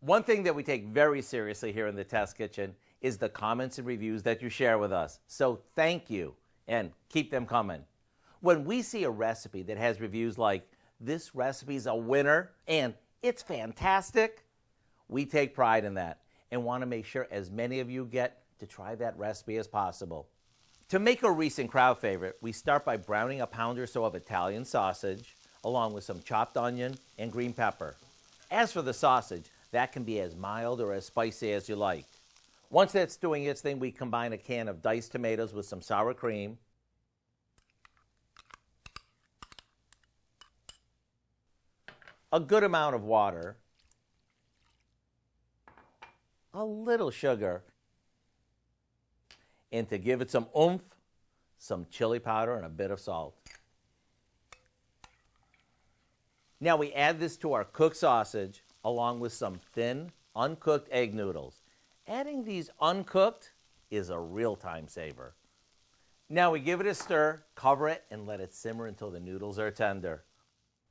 One thing that we take very seriously here in the Test Kitchen is the comments and reviews that you share with us. So thank you, and keep them coming. When we see a recipe that has reviews like, "This recipe's a winner," and "It's fantastic," we take pride in that and want to make sure as many of you get to try that recipe as possible. To make a recent crowd favorite, we start by browning a pound or so of Italian sausage, along with some chopped onion and green pepper. As for the sausage, that can be as mild or as spicy as you like. Once that's doing its thing, we combine a can of diced tomatoes with some sour cream, a good amount of water, a little sugar, and to give it some oomph, some chili powder and a bit of salt. Now we add this to our cooked sausage along with some thin, uncooked egg noodles. Adding these uncooked is a real time saver. Now we give it a stir, cover it, and let it simmer until the noodles are tender.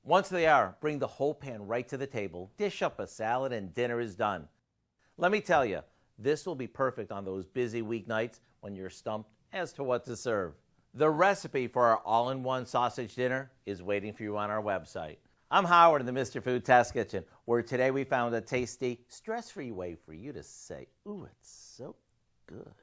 Once they are, bring the whole pan right to the table, dish up a salad, and dinner is done. Let me tell you, this will be perfect on those busy weeknights when you're stumped as to what to serve. The recipe for our all-in-one sausage dinner is waiting for you on our website. I'm Howard in the Mr. Food Test Kitchen, where today we found a tasty, stress-free way for you to say, "Ooh, it's so good."